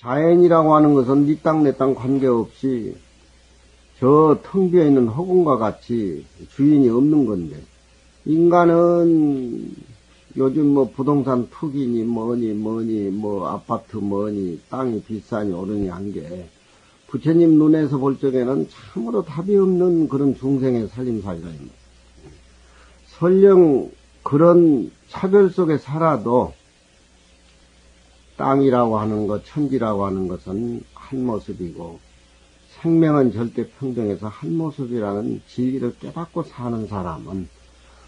자연이라고 하는 것은 네 땅 내 땅 관계없이 저 텅 비어있는 허공과 같이 주인이 없는 건데, 인간은 요즘 뭐 부동산 투기니 뭐니 뭐 아파트 뭐니 땅이 비싸니 오르니 한 게 부처님 눈에서 볼 적에는 참으로 답이 없는 그런 중생의 살림살이라. 설령 그런 차별 속에 살아도 땅이라고 하는 것, 천지라고 하는 것은 한 모습이고 생명은 절대 평등해서 한 모습이라는 진리를 깨닫고 사는 사람은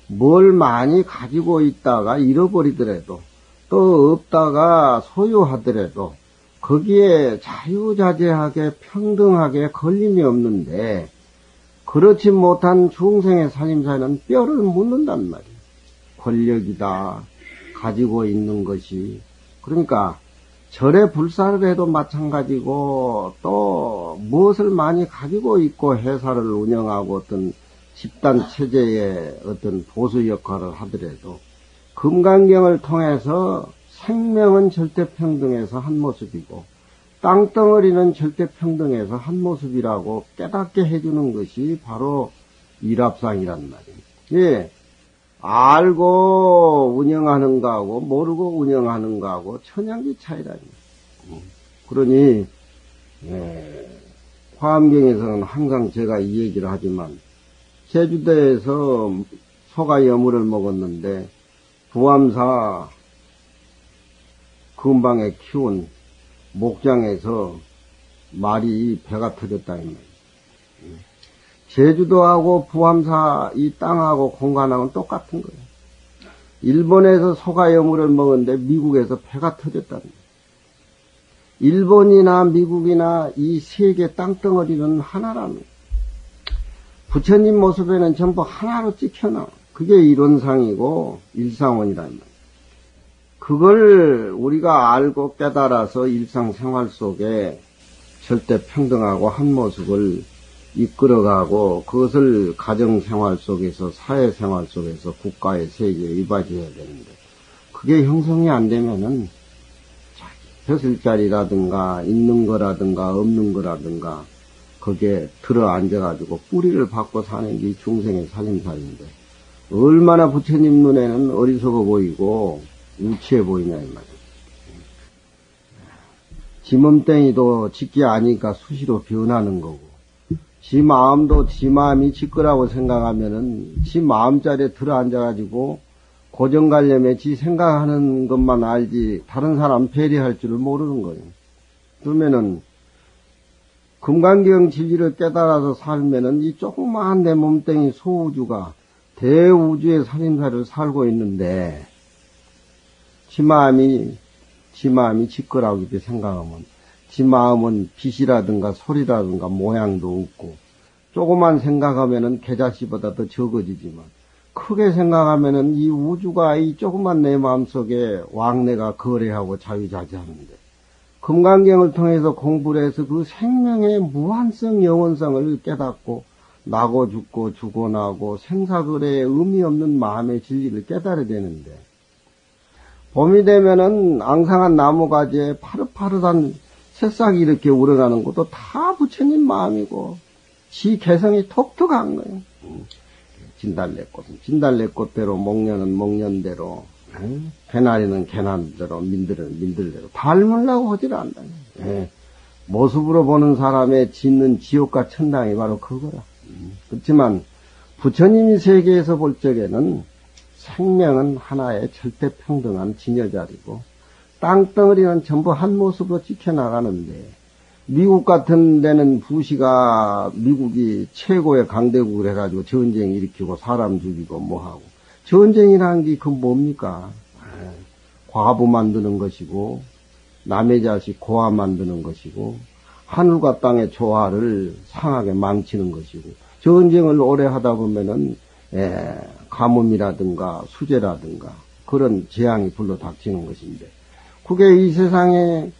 뭘 많이 가지고 있다가 잃어버리더라도 또 없다가 소유하더라도 거기에 자유자재하게 평등하게 걸림이 없는데, 그렇지 못한 중생의 살림살이는 뼈를 묻는단 말이에요. 권력이다, 가지고 있는 것이. 그러니까 절에 불사를 해도 마찬가지고, 또 무엇을 많이 가지고 있고 회사를 운영하고 어떤 집단 체제의 어떤 보수 역할을 하더라도 금강경을 통해서 생명은 절대평등해서 한 모습이고 땅덩어리는 절대평등해서 한 모습이라고 깨닫게 해주는 것이 바로 일합상이란 말이에요. 예, 알고 운영하는 거하고 모르고 운영하는 거하고 천양지 차이라니. 그러니 화엄경에서는 항상 제가 이 얘기를 하지만, 제주도에서 소가 여물을 먹었는데 부암사 근방에 키운 목장에서 말이 배가 터졌다 이 말이에요. 제주도하고 부암사 이 땅하고 공간하고는 똑같은 거예요. 일본에서 소가 여물을 먹었는데 미국에서 배가 터졌다는 거예요. 일본이나 미국이나 이 세계 땅덩어리는 하나라는 거예요. 부처님 모습에는 전부 하나로 찍혀나. 그게 이론상이고 일상원이란 말이에요. 그걸 우리가 알고 깨달아서 일상생활 속에 절대 평등하고 한 모습을 이끌어가고, 그것을 가정생활 속에서 사회생활 속에서 국가의 세계에 이바지해야 되는데, 그게 형성이 안 되면은 벼슬자리라든가 있는 거라든가 없는 거라든가 거기에 들어 앉아가지고 뿌리를 받고 사는 게 중생의 살림살인데, 얼마나 부처님 눈에는 어리석어 보이고 유치해 보이냐 이 말이에요. 지 몸뚱이도 짓기 아니까 수시로 변하는 거고, 지 마음도 지 마음이 지 거라고 생각하면은 지 마음자리에 들어 앉아가지고 고정관념에 지 생각하는 것만 알지 다른 사람 배려할 줄을 모르는 거예요. 그러면은 금강경 진리를 깨달아서 살면은 이 조그마한 내 몸뚱이 소우주가 대우주의 살림살이를 살고 있는데, 지 마음이 지 거라고 이렇게 생각하면 지 마음은 빛이라든가 소리라든가 모양도 없고, 조그만 생각하면은 개자씨보다 더 적어지지만 크게 생각하면은 이 우주가 이 조그만 내 마음속에 왕래가 거래하고 자유자재하는데, 금강경을 통해서 공부를 해서 그 생명의 무한성 영원성을 깨닫고 나고 죽고 죽고 나고 생사거래에 의미 없는 마음의 진리를 깨달아야 되는데, 봄이 되면은 앙상한 나무가지에 파릇파릇한 새싹이 이렇게 우러나는 것도 다 부처님 마음이고 지 개성이 독특한 거예요. 진달래꽃은 진달래꽃대로, 목련은 목련대로, 개나리는 개나리대로, 민들은 민들대로 닮으려고 하질 않다. 모습으로 보는 사람의 짓는 지옥과 천당이 바로 그거라. 그렇지만 부처님이 세계에서 볼 적에는 생명은 하나의 절대평등한 진여자리고 땅덩어리는 전부 한 모습으로 지켜나가는데, 미국 같은 데는 부시가 미국이 최고의 강대국을 해가지고 전쟁 일으키고 사람 죽이고 뭐하고, 전쟁이라는 게 그 뭡니까? 과부 만드는 것이고 남의 자식 고아 만드는 것이고 하늘과 땅의 조화를 상하게 망치는 것이고, 전쟁을 오래 하다 보면은 가뭄이라든가 수재라든가 그런 재앙이 불러 닥치는 것인데, 그게 이 세상에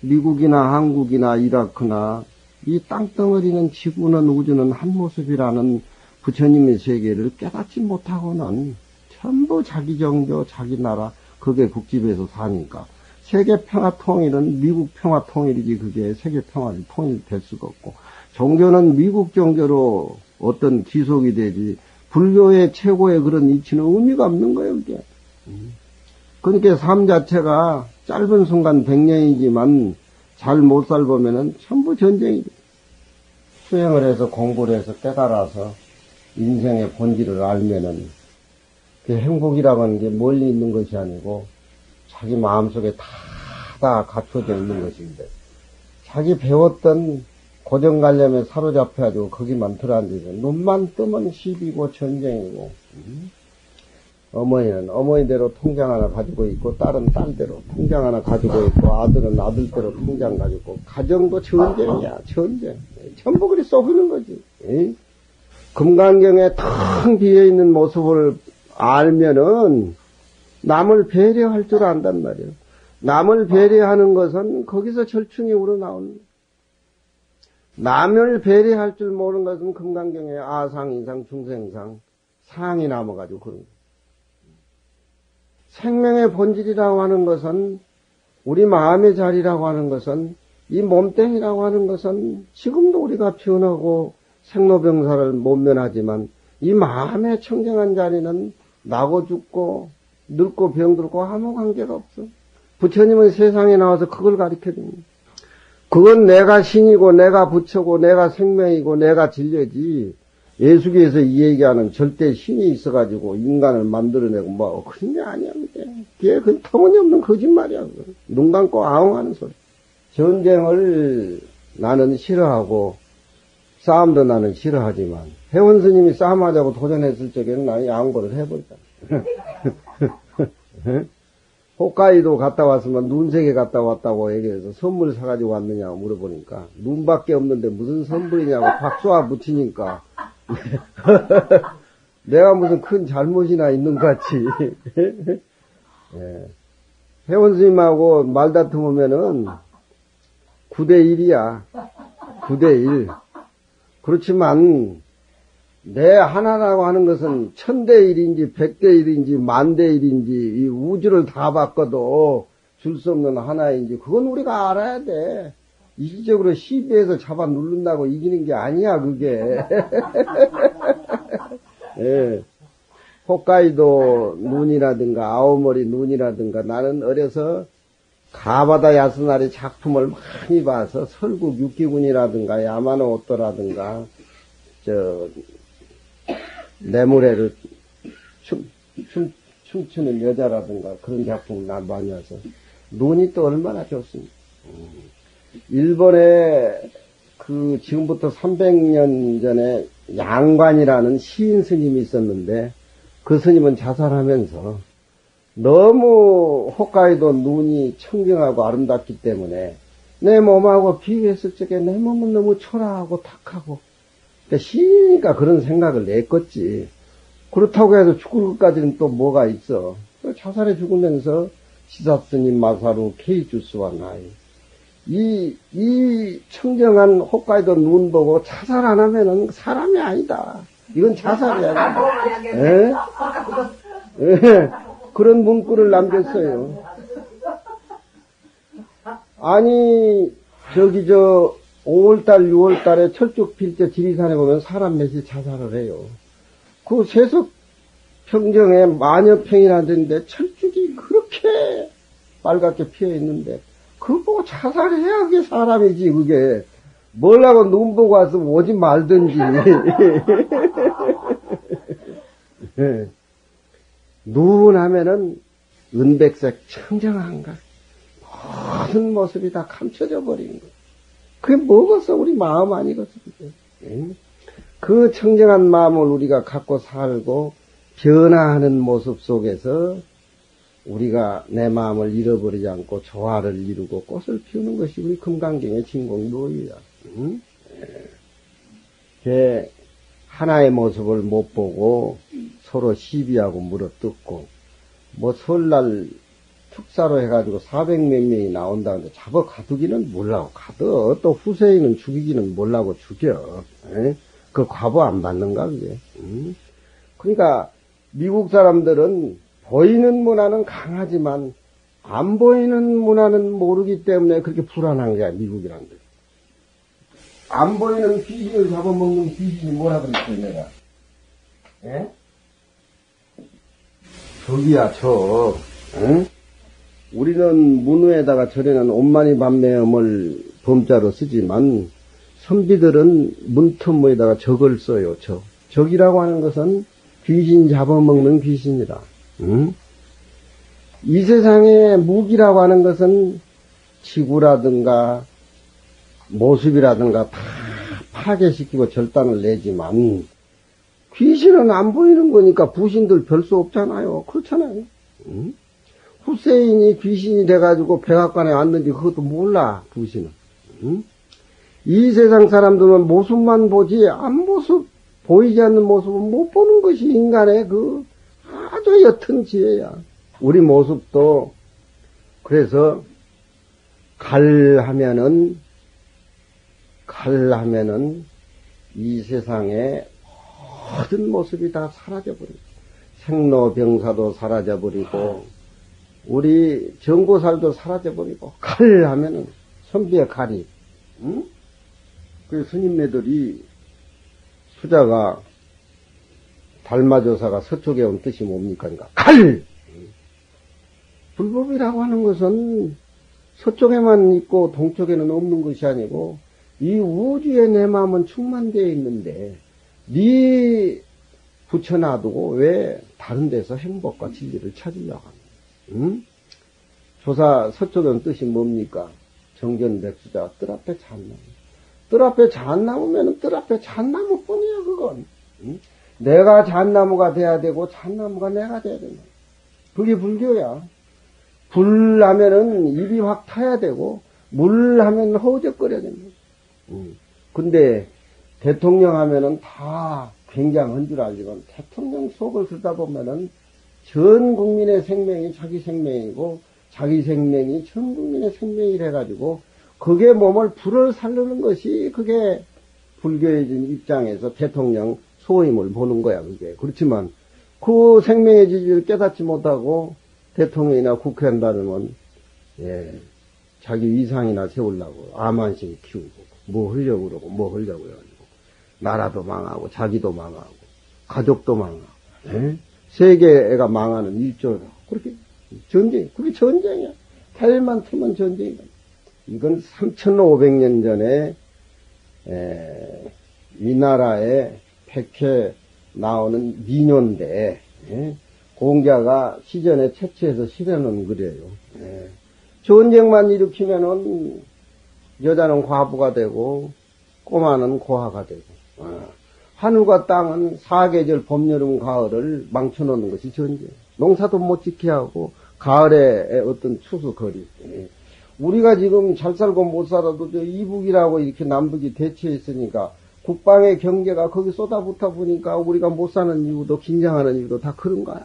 미국이나 한국이나 이라크나 이 땅덩어리는 지구는 우주는 한 모습이라는 부처님의 세계를 깨닫지 못하고는 전부 자기 정교 자기 나라 그게 국집에서 사니까 세계 평화 통일은 미국 평화 통일이지 그게 세계 평화를 통일될 수가 없고, 종교는 미국 종교로 어떤 기속이 되지 불교의 최고의 그런 이치는 의미가 없는 거예요, 그게. 그러니까 삶 자체가 짧은 순간 100년이지만 잘 못 살보면은 전부 전쟁이 돼. 수행을 해서 공부를 해서 깨달아서 인생의 본질을 알면은 그 행복이라고 하는 게 멀리 있는 것이 아니고 자기 마음속에 다 갖춰져 있는 것인데, 자기 배웠던 고정관념에 사로잡혀가지고 거기만 들어앉아서 눈만 뜨면 시비고 전쟁이고, 어머니는 어머니대로 통장 하나 가지고 있고, 딸은 딸대로 통장 하나 가지고 있고, 아들은 아들대로 통장 가지고 있고, 가정도 전쟁이야, 전쟁. 전부 그리 쏘이는 거지. 금강경에 텅 비어있는 모습을 알면은 남을 배려할 줄 안단 말이에요. 남을 배려하는 것은 거기서 절충이 우러나오는 거예요. 남을 배려할 줄 모르는 것은 금강경에 아상, 인상, 중생상, 상이 남아가지고 그런 거예요. 생명의 본질이라고 하는 것은, 우리 마음의 자리라고 하는 것은, 이 몸뚱이라고 하는 것은 지금도 우리가 변하고 생로병사를 못 면하지만 이 마음의 청정한 자리는 나고 죽고 늙고 병들고 아무 관계가 없어. 부처님은 세상에 나와서 그걸 가르쳐 줍니다. 그건 내가 신이고 내가 부처고 내가 생명이고 내가 진료지, 예수계에서 이 얘기하는 절대 신이 있어가지고 인간을 만들어내고 뭐 그런 게 아니야. 그게 그 터무니없는 거짓말이야. 눈 감고 아웅하는 소리. 전쟁을 나는 싫어하고 싸움도 나는 싫어하지만 회원 스님이 싸움하자고 도전했을 적에는 나는 양보를 해버렸잖아. 홋카이도 갔다 왔으면 눈세계 갔다 왔다고 얘기해서 선물 사가지고 왔느냐고 물어보니까 눈밖에 없는데 무슨 선물이냐고 박수와 붙이니까 내가 무슨 큰 잘못이나 있는 것 같이. 예. 회원 스님하고 말다툼하면은 9대1이야. 9대1. 그렇지만 내 하나라고 하는 것은 1000대1인지 100대1인지 10,000대1인지 이 우주를 다 바꿔도 줄 수 없는 하나인지 그건 우리가 알아야 돼. 이기적으로 시비해서 잡아 누른다고 이기는 게 아니야, 그게. 예. 홋카이도 눈이라든가 아오모리 눈이라든가, 나는 어려서 가바다 야스나리 작품을 많이 봐서 설국 육기군이라든가 야마노 오토라든가 내무레를 춤추는 여자라든가 그런 작품을 나 많이 와서 눈이 또 얼마나 좋습니까. 일본에 지금부터 300년 전에 양관이라는 시인 스님이 있었는데, 그 스님은 자살하면서 너무 홋카이도 눈이 청정하고 아름답기 때문에 내 몸하고 비교했을 적에 내 몸은 너무 초라하고 탁하고, 그러니까 시인이니까 그런 생각을 냈겠지. 그렇다고 해서 죽을 것까지는 또 뭐가 있어. 자살해 죽으면서 시사스님 마사루 케이주스와 나이, 이 청정한 홋카이도 눈 보고 자살 안 하면은 사람이 아니다. 이건 자살이야. 예? 예. 그런 문구를 남겼어요. 아니, 5월달, 6월달에 철쭉 필 때 지리산에 보면 사람 몇이 자살을 해요. 그 세석 평정에 만여평이나 되는데 철쭉이 그렇게 빨갛게 피어 있는데, 그거 보고 자살해야 그게 사람이지, 그게. 뭘라고 눈 보고 와서 오지 말든지. 눈 하면은 은백색 청정한가. 모든 모습이 다 감춰져 버린 거. 그게 뭐겠어, 우리 마음 아니겠어, 그게. 그 청정한 마음을 우리가 갖고 살고 변화하는 모습 속에서 우리가 내 마음을 잃어버리지 않고 조화를 이루고 꽃을 피우는 것이 우리 금강경의 진공 노이야. 하나의 모습을 못 보고 서로 시비하고 물어뜯고, 뭐 설날 축사로 해가지고 400몇 명이 나온다는데 잡아 가두기는 몰라고 가둬. 또 후세인은 죽이기는 몰라고 죽여. 그 과보 안 받는가, 그게. 그러니까 미국 사람들은 보이는 문화는 강하지만 안 보이는 문화는 모르기 때문에 그렇게 불안한 거야, 미국이란 데. 안 보이는 귀신을 잡아먹는 귀신이 뭐라 그랬어, 내가. 예? 저기야, 응? 우리는 문후에다가 절에는 온만이 반매음을 범자로 쓰지만, 선비들은 문틈무에다가 적을 써요, 적. 적이라고 하는 것은 귀신 잡아먹는 귀신이라. 응? 이 세상에 무기라고 하는 것은 지구라든가 모습이라든가 다 파괴시키고 절단을 내지만 귀신은 안 보이는 거니까 부신들 별 수 없잖아요. 그렇잖아요. 응? 후세인이 귀신이 돼가지고 백악관에 왔는지 그것도 몰라, 부신은. 응? 이 세상 사람들은 모습만 보지 보이지 않는 모습은 못 보는 것이 인간의 그 아주 옅은 지혜야. 우리 모습도 그래서 칼하면은 이 세상에 모든 모습이 다 사라져버리고 생로병사도 사라져버리고 우리 정보살도 사라져버리고 칼하면은 선비의 칼이 응? 그 스님네들이 수자가 달마조사가 서쪽에 온 뜻이 뭡니까? 그러니까 칼! 불법이라고 하는 것은 서쪽에만 있고 동쪽에는 없는 것이 아니고 이 우주에 내 마음은 충만되어 있는데 네 붙여놔두고 왜 다른 데서 행복과 진리를 찾으려고 하는 응? 조사 서쪽에는 뜻이 뭡니까? 정전백수자 뜰 앞에 잣나무. 뜰 앞에 잣나무면은 뜰 앞에 잣나무뿐이야 그건. 응? 내가 잣나무가 돼야 되고 잣나무가 내가 돼야 된다. 그게 불교야. 불 하면은 입이 확 타야 되고 물 하면 허우적거려야 된다. 근데 대통령 하면은 다 굉장한 줄 알지만 대통령 속을 쓰다 보면은 전 국민의 생명이 자기 생명이고 자기 생명이 전 국민의 생명이라 해가지고 그게 몸을 불을 살르는 것이 그게 불교의 입장에서 대통령 소임을 보는 거야 그게. 그렇지만 그 생명의 지지를 깨닫지 못하고 대통령이나 국회의원 다르면 자기 위상이나 세우려고 암환심 키우고 뭐 하려고 그러고 뭐 하려고 해가지고 나라도 망하고 자기도 망하고 가족도 망하고 세계가 망하는 일조로 그렇게 전쟁 그게 전쟁이야. 탈만 틀면 전쟁이야. 이건 3,500년 전에 이 나라에 백해 나오는 민요인데 공자가 시전에 채취해서 실어놓은 글이에요. 전쟁만 일으키면은 여자는 과부가 되고 꼬마는 고아가 되고 하늘과 땅은 사계절 봄, 여름, 가을을 망쳐놓는 것이 전쟁. 농사도 못 지게 하고 가을에 어떤 추수거리. 우리가 지금 잘 살고 못 살아도 저 이북이라고 이렇게 남북이 대치해 있으니까 국방의 경계가 거기 쏟아붓다 보니까 우리가 못 사는 이유도 긴장하는 이유도 다 그런 거야.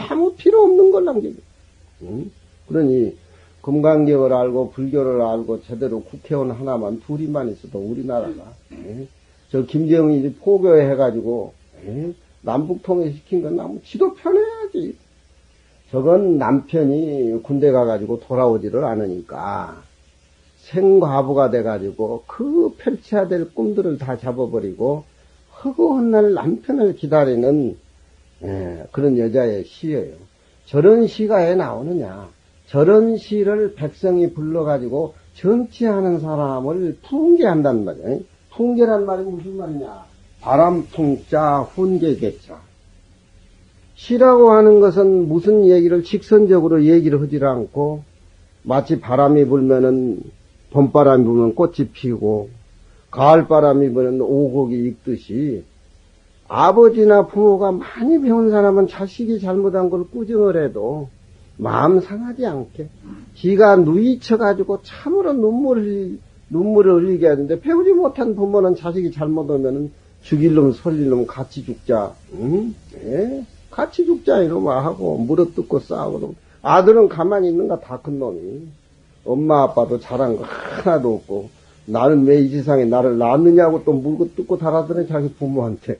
아무 필요 없는 걸 남기고. 그러니 금강경을 알고 불교를 알고 제대로 국회의원 하나만 둘이만 있어도 우리나라가 저 김정일이 포교해가지고 남북통일 시킨 건 너무 지도 편해야지. 저건 남편이 군대 가가지고 돌아오지를 않으니까 생과부가 돼가지고 그 펼쳐야 될 꿈들을 다 잡아버리고 허구한 날 남편을 기다리는 그런 여자의 시예요. 저런 시가 왜 나오느냐. 저런 시를 백성이 불러가지고 정치하는 사람을 풍계한단 말이에요. 풍계란 말이 무슨 말이냐. 바람풍자 훈계계자. 시라고 하는 것은 무슨 얘기를 직선적으로 얘기를 하지 않고 마치 바람이 불면은 봄바람이 불면 꽃이 피고 가을바람이 불면 오곡이 익듯이 아버지나 부모가 많이 배운 사람은 자식이 잘못한 걸 꾸중을 해도 마음 상하지 않게 지가 누이쳐가지고 참으로 눈물을 흘리게 하는데 배우지 못한 부모는 자식이 잘못하면은 죽일 놈 살릴 놈 같이 죽자. 같이 죽자 이러면 하고 물어뜯고 싸우고 아들은 가만히 있는가 다 큰 놈이 엄마 아빠도 잘한 거 하나도 없고 나는 왜 이 세상에 나를 낳았느냐고 또 물어뜯고 달아드는 자기 부모한테.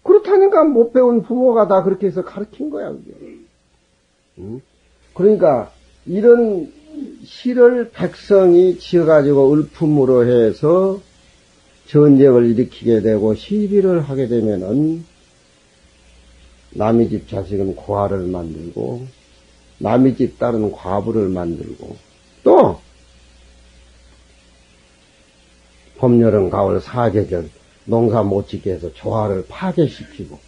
그렇다니까 못 배운 부모가 다 그렇게 해서 가르친 거야 그게. 그러니까 이런 시를 백성이 지어가지고 을품으로 해서 전쟁을 일으키게 되고 시비를 하게 되면은 남의 집 자식은 고아를 만들고 남의 집 딸은 과부를 만들고 또 봄, 여름, 가을, 사계절 농사 못 짓게 해서 조화를 파괴시키고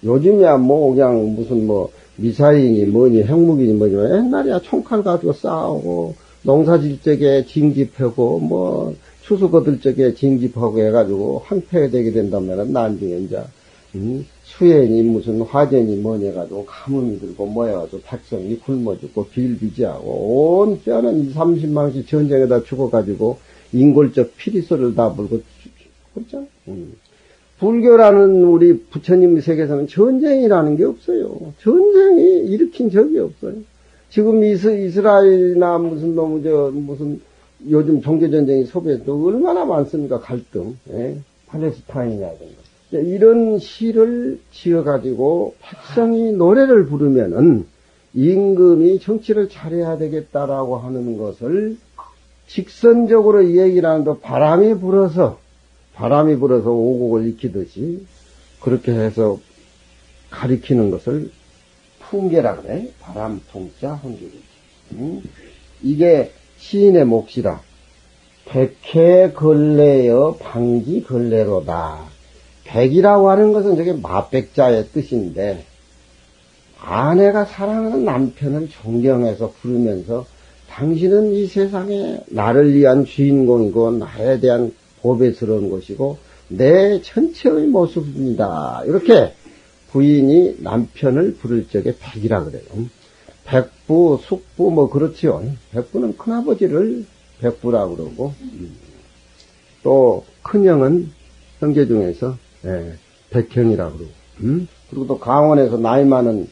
요즘이야 뭐 그냥 무슨 뭐 미사일이니 뭐니 핵무기니 뭐지만 옛날이야 총칼 가지고 싸우고 농사질 적에 징집하고 뭐 추수 거둘 적에 징집하고 해가지고 황폐되게 된다면 나중에 이제 수해니 무슨 화재니 뭐니 해가지고 가뭄이 들고 뭐 해가지고 백성이 굶어 죽고 비일비재하고 온 뼈는 2, 30만씩 전쟁에다 죽어가지고 인골적 피리소를 다 불고 그렇죠? 불교라는 우리 부처님 세계에서는 전쟁이라는 게 없어요. 전쟁이 일으킨 적이 없어요. 지금 이스라엘이나 무슨 요즘 종교전쟁이 소비에도 얼마나 많습니까? 갈등. 예? 팔레스타인이라든가. 이런 시를 지어가지고 백성이 노래를 부르면은 임금이 정치를 잘해야 되겠다라고 하는 것을 직선적으로 얘기를 하는데 바람이 불어서 오곡을 익히듯이 그렇게 해서 가리키는 것을 풍계라 그래. 바람, 풍자, 흥기지. 이게 시인의 몫이라. 백해 걸레여 방지 걸레로다. 백이라고 하는 것은 저게 마백자의 뜻인데 아내가 사랑하는 남편을 존경해서 부르면서 당신은 이 세상에 나를 위한 주인공이고 나에 대한 보배스러운 것이고 내 전체의 모습입니다. 이렇게 부인이 남편을 부를 적에 백이라 그래요. 백부, 숙부 뭐 그렇지요. 백부는 큰아버지를 백부라고 그러고 또 큰형은 형제 중에서 백형이라고 그러고 그리고 또 강원에서 나이 많은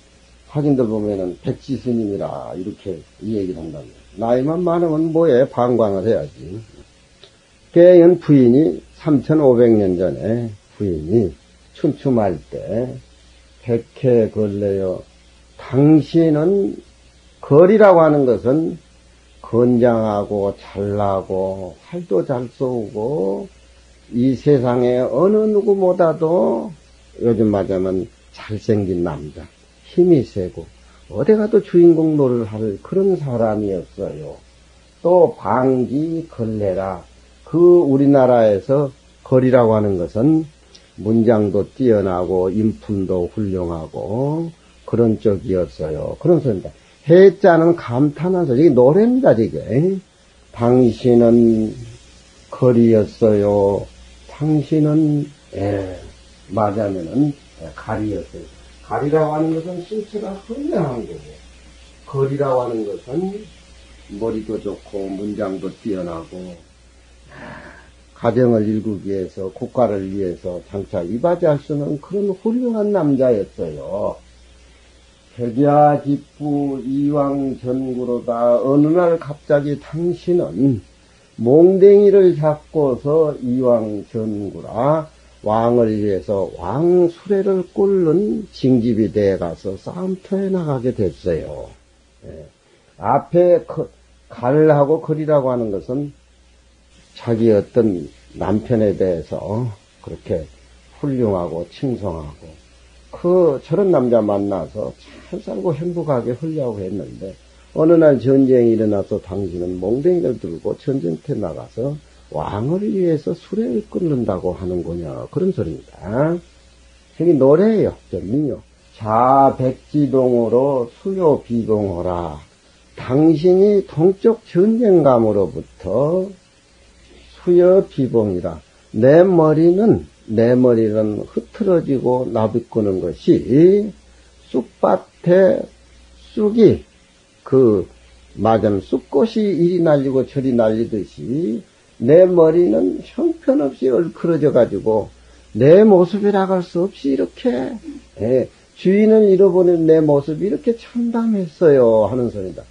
사진들 보면은 백지스님이라 이렇게 이 얘기를 한다면 나이만 많으면 뭐해 방광을 해야지. 깨연 부인이 3500년 전에 부인이 춘추말 때 백해 걸레여 당신은 걸이라고 하는 것은 건장하고 잘나고 활도 잘 쏘고 이 세상에 어느 누구보다도 요즘 말하자면 잘생긴 남자 힘이 세고 어디 가도 주인공 노릇을 할 그런 사람이었어요. 또 방지 걸레라 그 우리나라에서 걸이라고 하는 것은 문장도 뛰어나고 인품도 훌륭하고 그런 쪽이었어요. 그런 소리입니다. 해자는 감탄하면서 이게 노래입니다. 이게 당신은 걸이었어요. 당신은 말하자면은 가리였어요. 가리라고 하는 것은 신체가 훌륭한 거고 걸이라고 하는 것은 머리도 좋고 문장도 뛰어나고 가정을 일구기 위해서 국가를 위해서 장차 이바지할 수 있는 그런 훌륭한 남자였어요. 백야집부 이왕 전구로다. 어느 날 갑자기 당신은 몽댕이를 잡고서 이왕 전구라 왕을 위해서 왕 수레를 꿇는 징집이 되어 가서 싸움터에 나가게 됐어요. 앞에 갈하고 걸이라고 하는 것은 자기 어떤 남편에 대해서 그렇게 훌륭하고 칭송하고 저런 남자 만나서 잘 살고 행복하게 하려고 했는데 어느 날 전쟁이 일어나서 당신은 몽댕이를 들고 전쟁터에 나가서 왕을 위해서 수레를 끊는다고 하는군요. 그런 소리입니다. 여기 노래예요. 민요. 자백지동으로 수요 비동호라. 당신이 동쪽 전쟁감으로부터 수여 비봉이라. 내 머리는 흐트러지고 나비꾸는 것이 쑥밭에 쑥이 쑥꽃이 이리 날리고 저리 날리듯이 내 머리는 형편없이 얼크러져 가지고 내 모습이라고 할 수 없이 이렇게 주인을 잃어버린 내 모습이 이렇게 참담했어요 하는 소리다.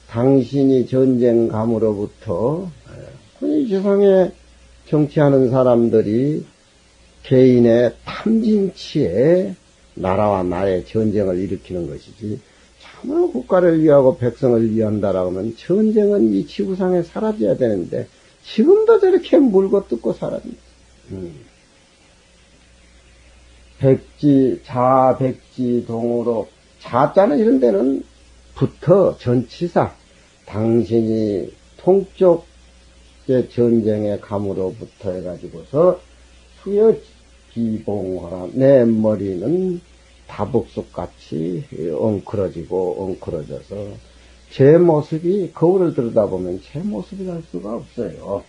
당신이 전쟁감으로부터 이 세상에 정치하는 사람들이 개인의 탐진치에 나라와 나의 전쟁을 일으키는 것이지 참으로 국가를 위하고 백성을 위한다라고 하면 전쟁은 이 지구상에 사라져야 되는데 지금도 저렇게 물고 뜯고 살았네. 백지, 자백지동으로, 자자는 이런 데는 부터 전치사, 당신이 통쪽의 전쟁의 감으로부터 해가지고서 수여 비봉하라. 내 머리는 다복쑥같이 엉클어져서 제 모습이 거울을 들여다보면 제 모습이 날 수가 없어요.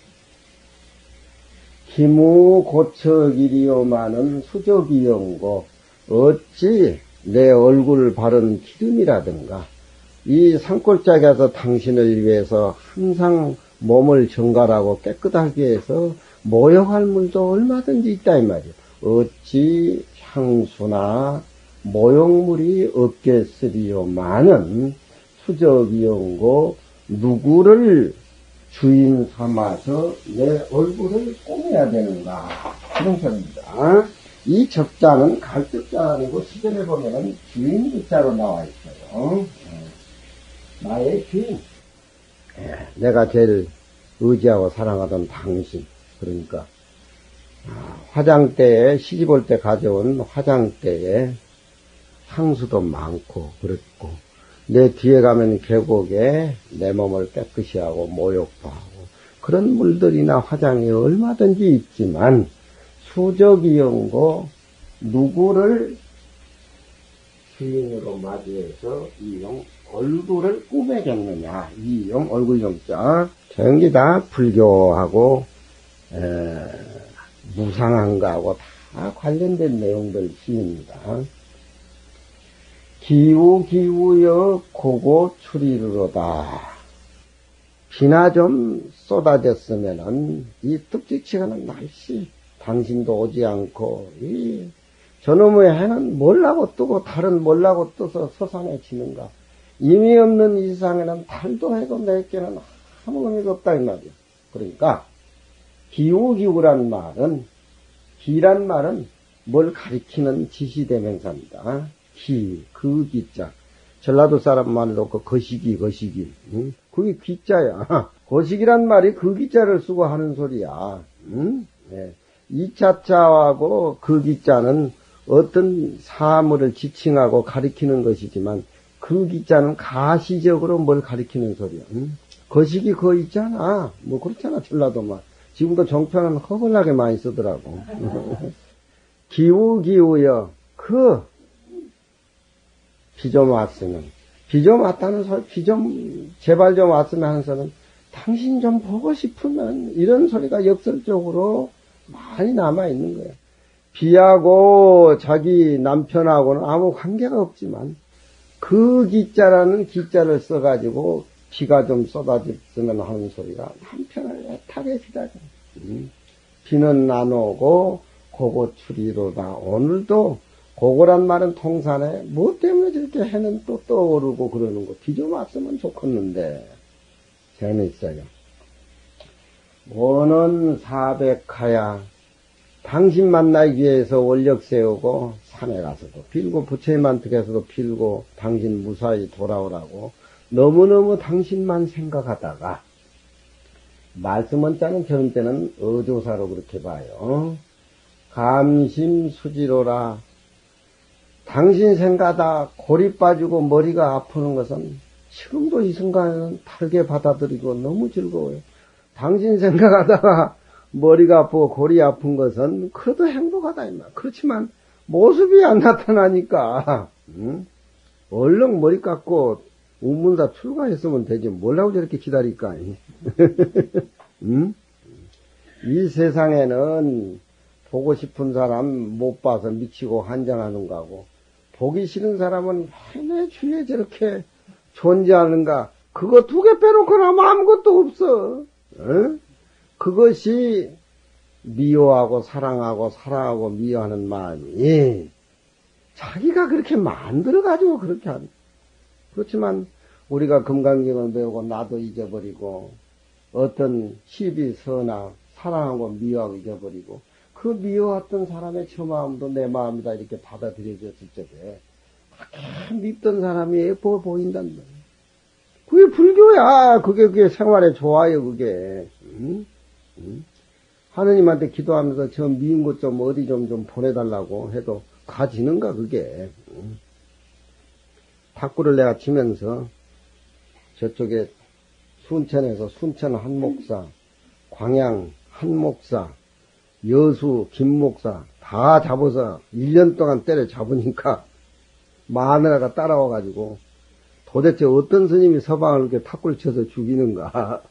기무 고척이리오마는 수족이용고 어찌 내 얼굴 바른 기름이라든가 이 산골짜기에서 당신을 위해서 항상 몸을 정갈하고 깨끗하게 해서 모욕할 물도 얼마든지 있다 이 말이에요. 어찌 향수나 모욕물이 없겠으리요마는 수적이용고 누구를 주인 삼아서 내 얼굴을 꾸며야 되는가 그런 소리입니다. 이 적자는 갈적자가 아니고 시전에 보면은 주인 적자로 나와 있어요. 나의 주인. 내가 제일 의지하고 사랑하던 당신. 그러니까 화장대에 시집올 때 가져온 화장대에 향수도 많고 그렇고 내 뒤에 가면 계곡에 내 몸을 깨끗이 하고 모욕도 하고 그런 물들이나 화장이 얼마든지 있지만 수적이용고 누구를 주인으로 맞이해서 이용 얼굴을 꾸매겠느냐 이용 얼굴용자 전기 다 불교하고 무상한 거하고 다 관련된 내용들 시입니다. 기우여 고고 추리르로다. 비나 좀 쏟아졌으면은 이 뚝뚝치가는 날씨 당신도 오지 않고 이 저놈의 해는 뭘라고 뜨고 달은 뭘라고 떠서 서산해지는가. 의미 없는 이 세상에는 달도 해도 내게는 아무 의미가 없다 이 말이야. 그러니까 기우란 말은 기란 말은 뭘 가리키는 지시대명사입니다. 그 기자. 전라도 사람 말로 그 거시기. 응? 그게 기자야. 거시기란 말이 그 기자를 쓰고 하는 소리야. 응? 네. 이 자자하고 그 기자는 어떤 사물을 지칭하고 가리키는 것이지만 그 기자는 가시적으로 뭘 가리키는 소리야. 응? 거시기 거 있잖아. 뭐 그렇잖아 전라도만. 지금도 정편은 허벌나게 많이 쓰더라고. 기우여. 비 좀 왔으면, 비 좀 왔다는 소리, 제발 좀 왔으면 하는 소리는, 당신 좀 보고 싶으면, 이런 소리가 역설적으로 많이 남아있는 거예요. 비하고 자기 남편하고는 아무 관계가 없지만, 그 기자라는 기자를 써가지고, 비가 좀 쏟아졌으면 하는 소리가 남편을 애타게 기다려. 비는 안 오고, 고고추리로다. 오늘도, 고고란 말은 통산에 뭐 때문에 저렇게 해는 또 떠오르고 그러는 거. 비 좀 왔으면 좋겠는데 재밌어요. 오는 사백하야 당신 만나기 위해서 원력 세우고 산에 가서도 빌고 부처님한테서도 빌고 당신 무사히 돌아오라고 너무너무 당신만 생각하다가 말씀은 짜는 저런 때는 어조사로 그렇게 봐요. 감심수지로라. 당신 생각하다 골이 빠지고 머리가 아프는 것은 지금도 이 순간에는 다르게 받아들이고 너무 즐거워요. 당신 생각하다가 머리가 아프고 골이 아픈 것은 그래도 행복하다 임마. 그렇지만 모습이 안 나타나니까 얼른 머리 깎고 우문사 출가했으면 되지. 뭘라고 저렇게 기다릴까. 이 세상에는 보고 싶은 사람 못 봐서 미치고 한장하는 거고 보기 싫은 사람은 왜 내 주위에 저렇게 존재하는가. 그거 두 개 빼놓고 나면 아무것도 없어. 어? 그것이 미워하고 사랑하고 미워하는 마음이 자기가 그렇게 만들어가지고 그렇게 하는. 그렇지만 우리가 금강경을 배우고 나도 잊어버리고 어떤 시비 서나 사랑하고 미워하고 잊어버리고 그 미워했던 사람의 저 마음도 내 마음이다 이렇게 받아들여졌을 적에 그렇게 믿던 사람이 예뻐 보인단 말이야. 그게 불교야. 그게 생활에 좋아요, 그게. 응? 응? 하느님한테 기도하면서 저 미운 것 좀 어디 좀 보내달라고 해도 가지는가, 그게. 응? 탁구를 내가 치면서 저쪽에 순천에서 순천 한 목사, 광양 한 목사, 여수 김 목사 다 잡아서 1년 동안 때려 잡으니까 마누라가 따라와가지고 도대체 어떤 스님이 서방을 이렇게 탁구를 쳐서 죽이는가.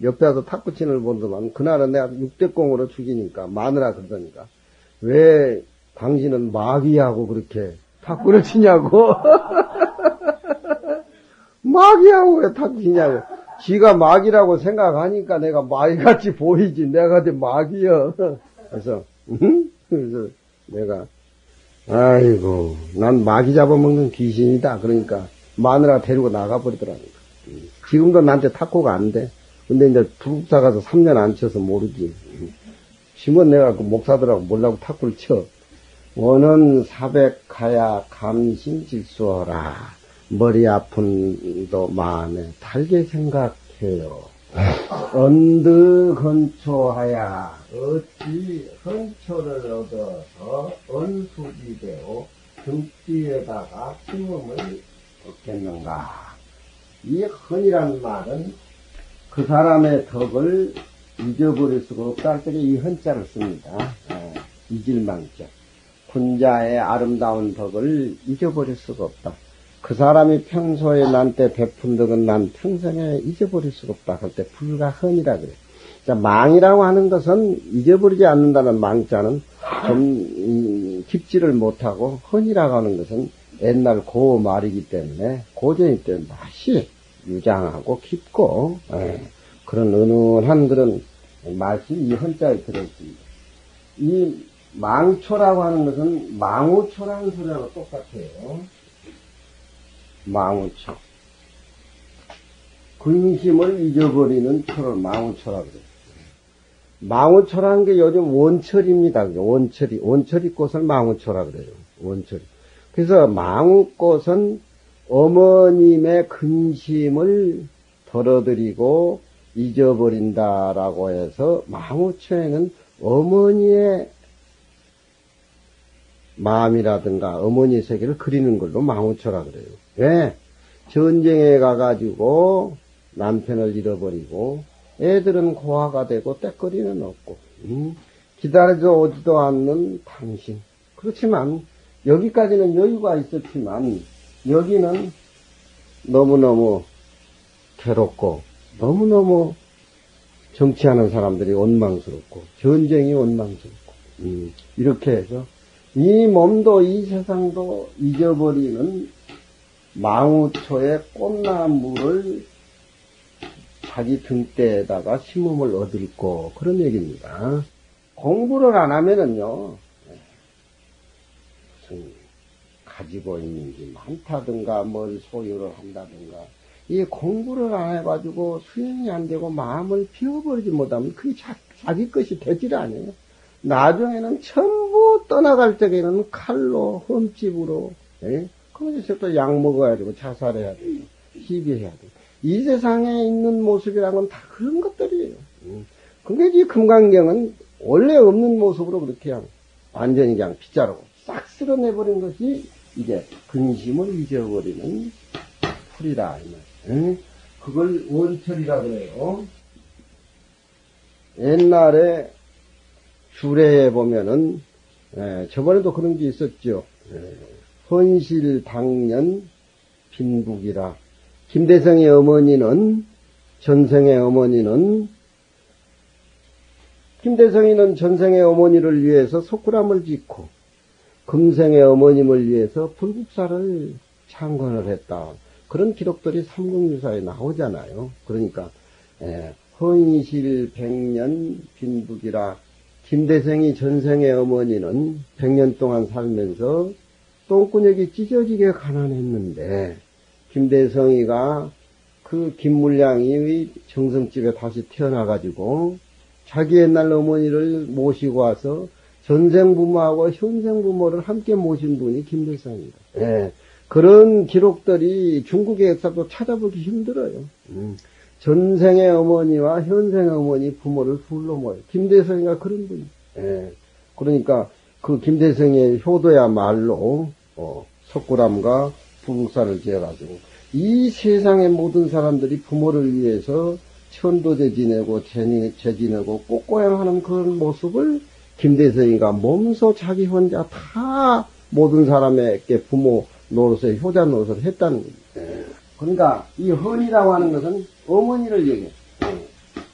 옆에 와서 탁구 치는 걸 본더만 그날은 내가 6대0으로 죽이니까 마누라 그러더니까 왜 당신은 마귀하고 그렇게 탁구를 치냐고. 마귀하고 왜 탁구 치냐고. 지가 마귀라고 생각하니까 내가 마귀같이 보이지. 내가 마귀여. 그래서 그래서 내가 아이고 난 마귀 잡아먹는 귀신이다. 그러니까 마누라가 데리고 나가버리더라고. 지금도 나한테 탁구가 안 돼. 근데 이제 부국사 가서 3년 안 쳐서 모르지. 지금 내가 그 목사들하고 몰라고 탁구를 쳐. 원은 사백하야 감심질수어라. 머리 아픈도 마음에 달게 생각해요. 언드 헌초하야 어찌 헌초를 얻어서 언수지되어 등뒤에다가 심음을 얻겠는가. 이 헌이란 말은 그 사람의 덕을 잊어버릴 수가 없다 할 때 이 헌자를 씁니다. 잊을망자. 군자의 아름다운 덕을 잊어버릴 수가 없다. 그 사람이 평소에 나한테 베푼 덕은 난 평생에 잊어버릴 수가 없다 할 때 불가헌이라 그래. 자, 망이라고 하는 것은 잊어버리지 않는다는 망자는 좀 깊지를 못하고, 헌이라고 하는 것은 옛날 고 말이기 때문에 고전이기 때문에 맛이 유장하고 깊고 그런 은은한 그런 맛이 이 헌자에 들어있습니다. 이 망초라고 하는 것은 망우초라는 소리하고 똑같아요. 망우초. 근심을 잊어버리는 초를 망우초라고 그래요. 망우초라는 게 요즘 원철입니다. 원철이 꽃을 망우초라고 그래요. 원철이. 그래서 망우꽃은 어머님의 근심을 덜어드리고 잊어버린다라고 해서 망우초에는 어머니의 마음이라든가 어머니의 세계를 그리는 걸로 망우초라 그래요. 왜? 전쟁에 가가지고 남편을 잃어버리고 애들은 고아가 되고 떼거리는 없고 기다려져 오지도 않는 당신. 그렇지만 여기까지는 여유가 있었지만 여기는 너무너무 괴롭고 너무너무 정치하는 사람들이 원망스럽고 전쟁이 원망스럽고 이렇게 해서 이 몸도 이 세상도 잊어버리는 망우초의 꽃나무를 자기 등대에다가 심음을 얻을고 그런 얘기입니다. 공부를 안 하면은요 무슨 가지고 있는 게 많다든가 뭘 소유를 한다든가 이 공부를 안 해가지고 수행이 안 되고 마음을 비워버리지 못하면 그게 자기 것이 되질 않아요. 나중에는 전부 떠나갈 적에는 칼로 흠집으로 그러면서 또 약 먹어야 되고 자살해야 되고 시비해야 되고 이 세상에 있는 모습이란 건 다 그런 것들이에요. 근데 이 금강경은 원래 없는 모습으로 그렇게 그냥 완전히 그냥 빗자루고 싹 쓸어내버린 것이 이제 근심을 잊어버리는 풀이다 이 말. 그걸 원철이라 그래요. 옛날에 주례에 보면은 저번에도 그런 게 있었죠. 헌실 당년 빈국이라. 김대성의 어머니는 전생의 어머니를 위해서 석굴암을 짓고 금생의 어머님을 위해서 불국사를 창건을 했다. 그런 기록들이 삼국유사에 나오잖아요. 그러니까 헌실 100년 빈국이라. 김대성이 전생의 어머니는 100년 동안 살면서 똥구녕이 찢어지게 가난했는데 김대성이가 그 김물량이 정성집에 다시 태어나가지고 자기 옛날 어머니를 모시고 와서 전생 부모하고 현생 부모를 함께 모신 분이 김대성입니다. 예. 그런 기록들이 중국의 역사도 찾아보기 힘들어요. 전생의 어머니와 현생의 어머니 부모를 둘러 모여. 김대성이가 그런 분이에요. 예. 그러니까 그 김대성의 효도야말로 석굴암과 부국사를 지어가지고 이 세상의 모든 사람들이 부모를 위해서 천도제 지내고 제 지내고 꽃고향하는 그런 모습을 김대성이가 몸소 자기 혼자 다 모든 사람에게 부모 노릇에 효자 노릇을 했다는 거예요. 그러니까 이 헌이라고 하는 것은 어머니를 얘기해요.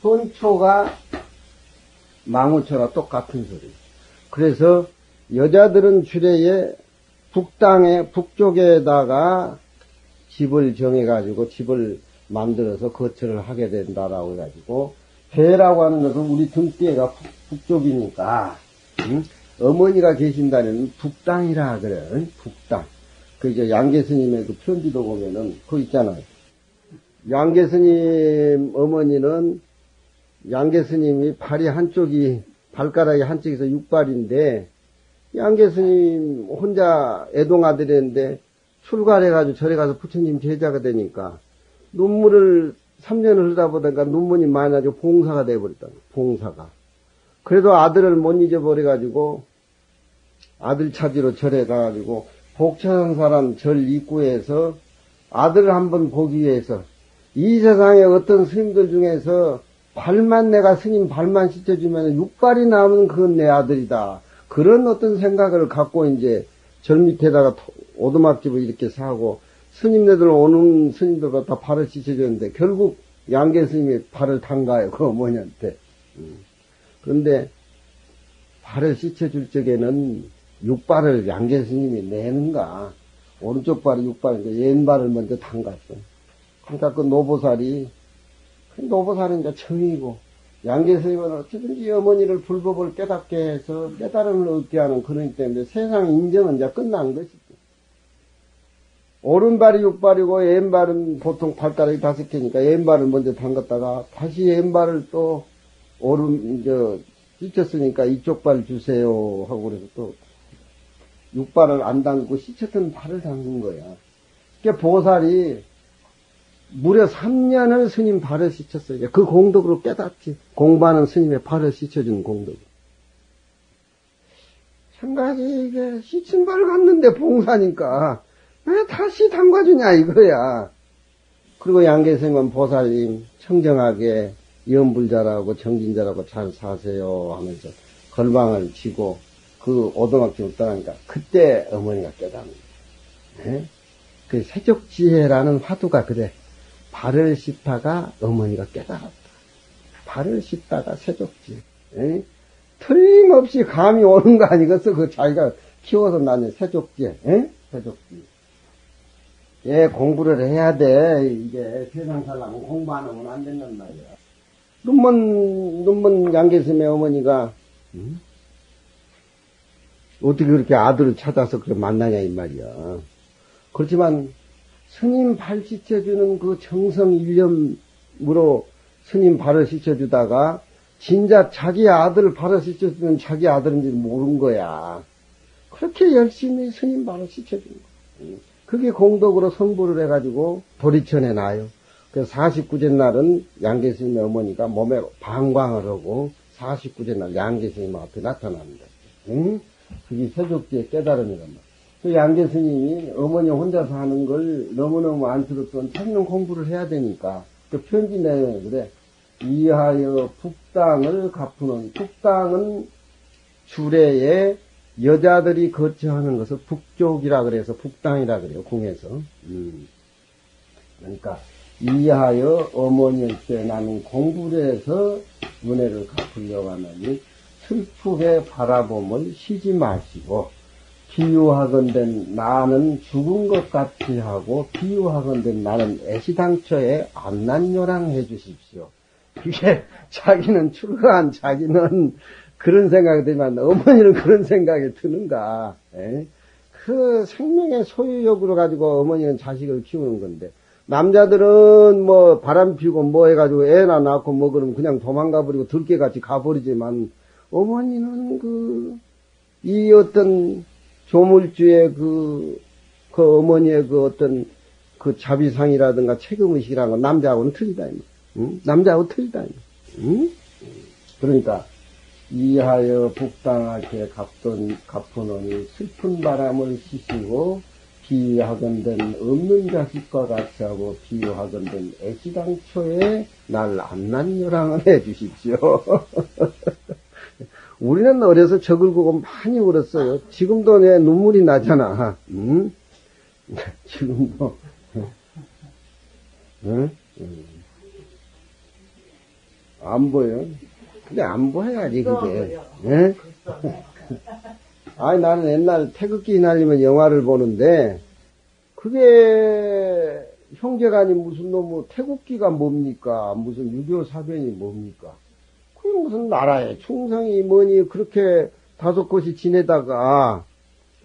헌초가 망우초랑 똑같은 소리예요. 그래서 여자들은 주례에 북쪽에다가 집을 정해가지고 집을 만들어서 거처를 하게 된다라고 해가지고 배라고 하는 것은 우리 등뒤에가 북쪽이니까 어머니가 계신다는 북당이라 그래. 북당. 그 이제 양계스님의 그 편지도 보면은 그거 있잖아요. 양계스님 어머니는 양계스님이 발이 한쪽이 발가락이 한쪽에서 육발인데 양계스님 혼자 애동아들인데 출가해가지고 절에 가서 부처님 제자가 되니까 눈물을 3년을 흘다 보다가 눈물이 많이 나서 봉사가 돼버렸다. 봉사가. 그래도 아들을 못 잊어버려가지고 아들 찾으러 절에 가가지고 복천한 사람 절 입구에서 아들을 한번 보기 위해서 이 세상에 어떤 스님들 중에서 발만 내가 스님 발만 씻어주면 육발이 나오면 그건 내 아들이다. 그런 어떤 생각을 갖고 이제 절 밑에다가 오두막집을 이렇게 사고 스님네들 오는 스님들과 다 발을 씻어줬는데 결국 양계 스님이 발을 담가요. 그 어머니한테. 그런데 발을 씻어줄 적에는 육발을 양계 스님이 내는가. 오른쪽 발이 육발인데 왼발을 먼저 담갔어. 그러니까 그 노보살이 이제 청이고 양계 스님은 어쨌든지 어머니를 불법을 깨닫게 해서 깨달음을 얻게 하는 그런 때문에 세상 인정은 이제 끝난 것이죠. 오른발이 육발이고 왼발은 보통 발가락이 5개니까 왼발을 먼저 담갔다가 다시 왼발을 또 씻혔으니까 이쪽 발 주세요 하고 그래서 또 육발을 안 담고 씻혔던 발을 담근 거야. 그러니까 보살이 무려 3년을 스님 발을 씻혔어요. 그 공덕으로 깨닫지. 공부하는 스님의 발을 씻혀준 공덕. 생각이 이게 씻은 발을 갔는데 봉사니까 왜 다시 담가주냐 이거야. 그리고 양계생은 보살님 청정하게 염불자라고 정진자라고 잘 사세요 하면서 걸방을 치고 그 오두막집을 떠나니까 그때 어머니가 깨닫는 거예요. 그 세족지혜라는 화두가 그래. 발을 씻다가 어머니가 깨달았다. 발을 씻다가 세족지혜. 틀림없이 감이 오는 거 아니겠어? 그 자기가 키워서 낳는 세족지혜. 세족지혜. 예, 공부를 해야 돼. 이게 세상 살려면 공부 안 하면 안 된단 말이야. 눈먼 양계스님의 어머니가, 어떻게 그렇게 아들을 찾아서 그렇게 만나냐, 이 말이야. 그렇지만, 스님 발 씻어주는 그 정성 일념으로 스님 발을 씻어주다가, 진짜 자기 아들 발을 씻어주는 자기 아들인지 모른 거야. 그렇게 열심히 스님 발을 씻어주는 거야. 그게 공덕으로 성불을 해가지고 도리천에 나요. 그래서 49제 날은 양계스님의 어머니가 몸에 방광을 하고 49제 날 양계스님 앞에 나타납니다. 그게 세족지의 깨달음이란 말이에요. 그 양계스님이 어머니 혼자서 하는 걸 너무너무 안쓰럽던 찾는 공부를 해야 되니까 그 편지 내용에 그래. 이하여 북당을 갚으는 북당은 주례에 여자들이 거처하는 것을 북쪽이라 그래서 북당이라 그래요. 궁에서. 그러니까 이하여 어머니한테 나는 공부를 해서 은혜를 갚으려고 하느니 슬프게 바라봄을 쉬지 마시고 비유하건된 나는 죽은 것 같이 하고 비유하건된 나는 애시당초에 안난요랑 해주십시오. 이게 자기는 출가한 자기는 그런 생각이 들면 어머니는 그런 생각이 드는가. 그 생명의 소유욕으로 가지고 어머니는 자식을 키우는 건데 남자들은 뭐 바람 피우고 뭐 해가지고 애나 낳고 뭐 그러면 그냥 도망가 버리고 들깨같이 가버리지만 어머니는 그 이 어떤 조물주의 그 어머니의 그 어떤 그 자비상이라든가 책임의식이라는 건 남자하고는 틀리다. 응? 남자하고 틀리다. 응? 그러니까 이하여 북당하게 갚으노니 슬픈 바람을 씻이고 비유하건든 없는 자식과 같이 하고 비유하건든 애시당초에 날 안난 요랑을 해주십시오. 우리는 어려서 저 긁고 많이 울었어요. 지금도 내 눈물이 나잖아. 응? 지금도. 응? 안 보여. 근데 안 보여야지, 그게. 예? 아니, 나는 옛날 태극기 날리면 영화를 보는데, 그게 형제간이 무슨 놈의 태극기가 뭡니까? 무슨 6.25 사변이 뭡니까? 그게 무슨 나라에 충성이 뭐니 그렇게 5곳이 지내다가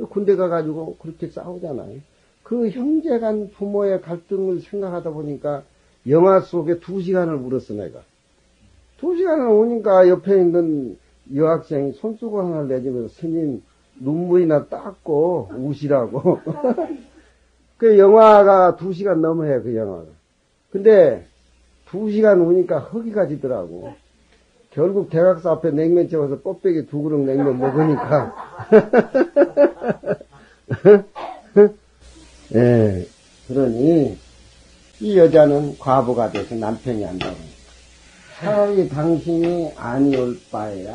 군대 가가지고 그렇게 싸우잖아요. 그 형제간 부모의 갈등을 생각하다 보니까 영화 속에 2시간을 울었어, 내가. 2시간을 오니까 옆에 있는 여학생이 손수건 하나를 내주면서 스님 눈물이나 닦고 우시라고. 그 영화가 2시간 넘어야 그 영화가. 근데 2시간 우니까 허기가 지더라고. 결국 대각사 앞에 냉면 채워서 껍데기 2그릇 냉면 먹으니까. 예, 그러니 이 여자는 과부가 돼서 남편이 안다고. 차라리 당신이 아니올 바에야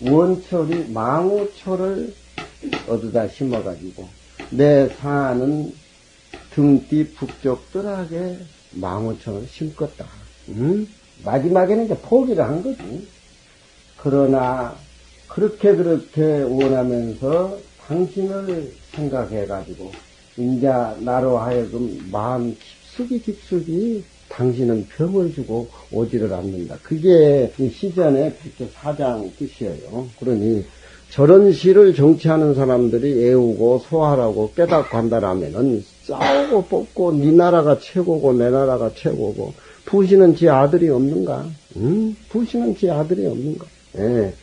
원철이 망우초를 얻어다 심어가지고 내 산은 등뒤 북쪽뜰하게 망우초를 심겠다. 마지막에는 이제 포기를 한 거지. 그러나 그렇게 원하면서 당신을 생각해가지고 이제 나로 하여금 마음 깊숙이 당신은 병을 주고 오지를 않는다. 그게 시전의 104장 뜻이에요. 그러니 저런 시를 정치하는 사람들이 애우고 소화하라고 깨닫고 한다라면은 싸우고 뽑고 네 나라가 최고고 내 나라가 최고고 부시는 지 아들이 없는가? 부시는 지 아들이 없는가? 예.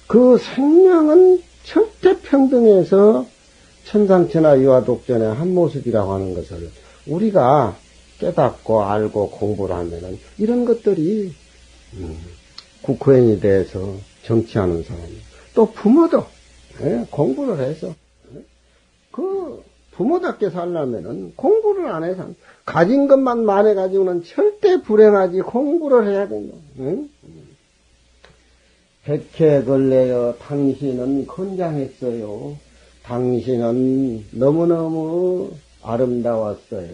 그 생명은 절대 평등해서 천상천하 유아독전의 한 모습이라고 하는 것을 우리가 깨닫고 알고 공부를 하면은 이런 것들이 국회의원이 돼서 정치하는 사람 또 부모도 공부를 해서 그 부모답게 살려면은 공부를 안 해서 가진 것만 많아가지고는 절대 불행하지. 공부를 해야 된다. 백해 걸레여 당신은 건장했어요. 당신은 너무너무 아름다웠어요.